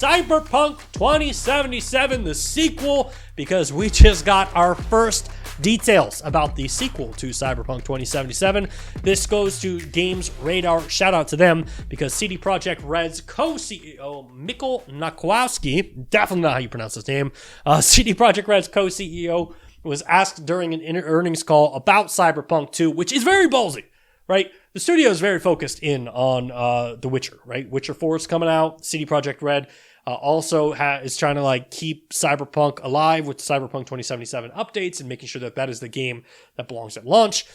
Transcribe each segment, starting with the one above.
Cyberpunk 2077, the sequel, because we just got our first details about the sequel to Cyberpunk 2077. This goes to Games Radar. Shout out to them, because CD Projekt Red's co-CEO, Mikkel Nakowski, definitely not how you pronounce his name, CD Projekt Red's co-CEO was asked during an earnings call about Cyberpunk 2, which is very ballsy, right? The studio is very focused in on The Witcher, right? Witcher 4 is coming out. CD Projekt Red also is trying to keep Cyberpunk alive with Cyberpunk 2077 updates and making sure that that is the game that belongs at launch.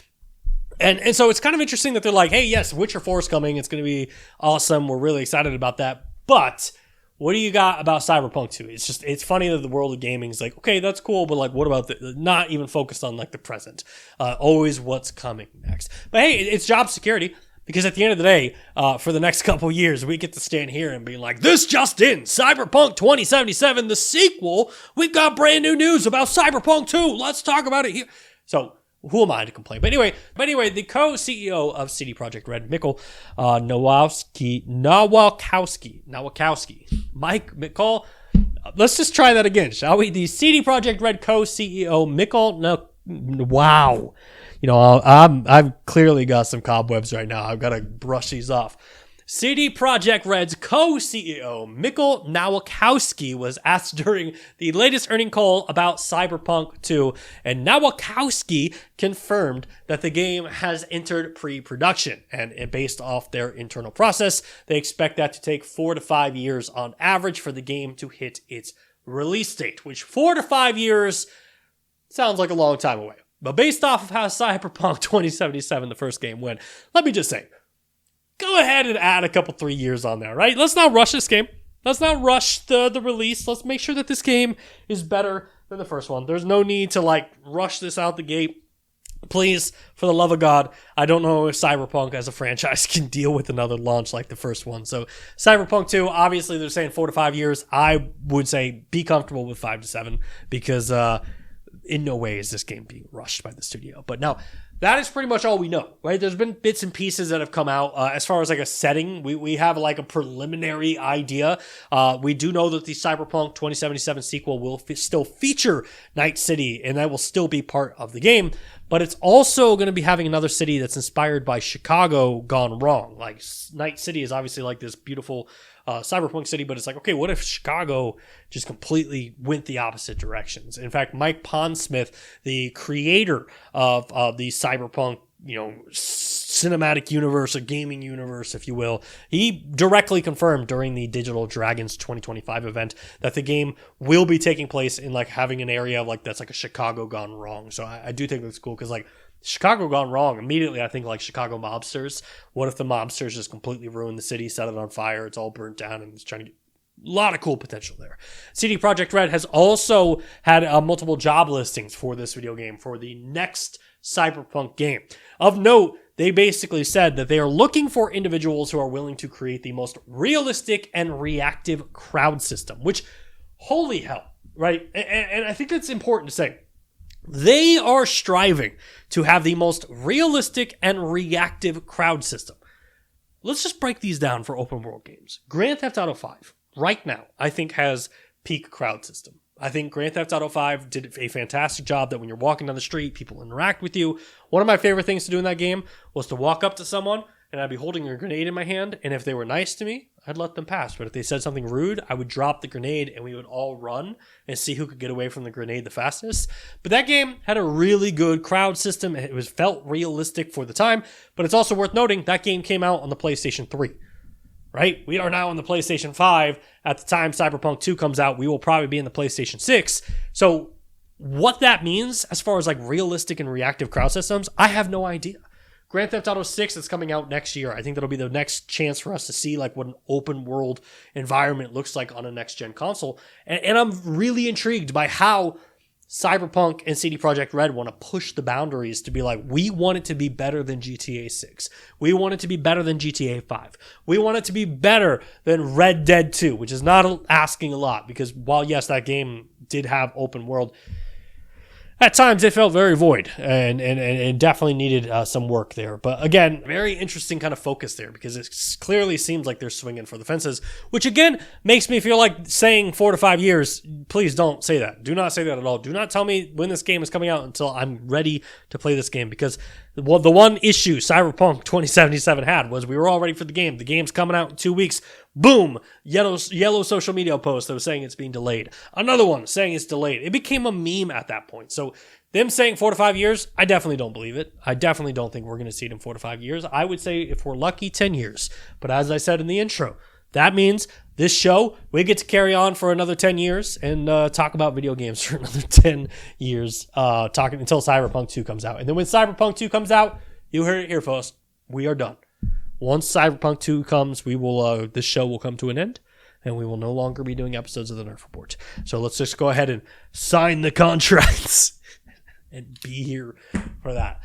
And so it's kind of interesting that they're like, hey, yes, Witcher 4 is coming. It's going to be awesome. We're really excited about that. But what do you got about Cyberpunk 2? It's funny that the world of gaming is like, okay, that's cool, but what about not even focused on the present? Always what's coming next. But hey, it's job security. Because at the end of the day, for the next couple years, we get to stand here and be like, this just in, Cyberpunk 2077, the sequel. We've got brand new news about Cyberpunk 2. Let's talk about it here. So who am I to complain? But anyway, the co-CEO of CD Projekt Red, Mikkel Nawakowski, Mike McCall. Let's just try that again, shall we? The CD Projekt Red co-CEO, Mikkel wow. I've clearly got some cobwebs right now. I've got to brush these off. CD Projekt Red's co-CEO, Mikkel Nawakowski, was asked during the latest earnings call about Cyberpunk 2, and Nawakowski confirmed that the game has entered pre-production, and based off their internal process, they expect that to take 4 to 5 years on average for the game to hit its release date, which 4 to 5 years sounds like a long time away. But based off of how Cyberpunk 2077, the first game, went, let me just say, go ahead and add a couple 3 years on there, right? Let's not rush this game. Let's not rush the release. Let's make sure that this game is better than the first one. There's no need to rush this out the gate. Please, for the love of God, I don't know if Cyberpunk as a franchise can deal with another launch like the first one. So Cyberpunk 2, obviously they're saying 4 to 5 years. I would say be comfortable with 5 to 7 because in no way is this game being rushed by the studio. But now, that is pretty much all we know, right? There's been bits and pieces that have come out. As far as a setting, we have a preliminary idea. We do know that the Cyberpunk 2077 sequel will still feature Night City, and that will still be part of the game. But it's also going to be having another city that's inspired by Chicago gone wrong. Night City is obviously this beautiful cyberpunk city, but it's okay, what if Chicago just completely went the opposite directions? In fact, Mike Pondsmith, the creator of the cyberpunk, cinematic universe, or gaming universe, if you will, he directly confirmed during the Digital Dragons 2025 event that the game will be taking place in having an area that's a Chicago gone wrong. So I do think that's cool because Chicago gone wrong. Immediately, I think Chicago mobsters. What if the mobsters just completely ruin the city, set it on fire, it's all burnt down, and it's trying to get a lot of cool potential there. CD Projekt Red has also had multiple job listings for this video game for the next Cyberpunk game. Of note, they basically said that they are looking for individuals who are willing to create the most realistic and reactive crowd system, which, holy hell, right? And I think that's important to say. They are striving to have the most realistic and reactive crowd system. Let's just break these down for open world games. Grand Theft Auto 5, right now, I think has peak crowd system. I think Grand Theft Auto 5 did a fantastic job that when you're walking down the street, people interact with you. One of my favorite things to do in that game was to walk up to someone and I'd be holding a grenade in my hand, and if they were nice to me, I'd let them pass. But if they said something rude, I would drop the grenade and we would all run and see who could get away from the grenade the fastest. But that game had a really good crowd system. It felt realistic for the time, but it's also worth noting that game came out on the PlayStation 3. Right? We are now on the PlayStation 5. At the time Cyberpunk 2 comes out, we will probably be in the PlayStation 6. So what that means as far as realistic and reactive crowd systems, I have no idea. Grand Theft Auto 6 is coming out next year. I think that'll be the next chance for us to see what an open world environment looks like on a next gen console. And I'm really intrigued by how Cyberpunk and CD Projekt Red want to push the boundaries to be we want it to be better than GTA 6. We want it to be better than GTA 5. We want it to be better than Red Dead 2, which is not asking a lot because while, yes, that game did have open world, at times it felt very void and definitely needed some work there. But again, very interesting kind of focus there because it clearly seems like they're swinging for the fences, which again makes me feel like saying 4 to 5 years. Please don't say that. Do not say that at all. Do not tell me when this game is coming out until I'm ready to play this game, because the one issue Cyberpunk 2077 had was we were all ready for the game. The game's coming out in 2 weeks. Boom! Yellow social media post that was saying it's being delayed. Another one saying it's delayed. It became a meme at that point. So them saying 4 to 5 years, I definitely don't believe it. I definitely don't think we're going to see it in 4 to 5 years. I would say if we're lucky, 10 years. But as I said in the intro, that means this show, we get to carry on for another 10 years and talk about video games for another 10 years, talking until Cyberpunk 2 comes out. And then when Cyberpunk 2 comes out, you heard it here, folks. We are done. Once Cyberpunk 2 comes, we will this show will come to an end, and we will no longer be doing episodes of the Nerf Report. So let's just go ahead and sign the contracts and be here for that.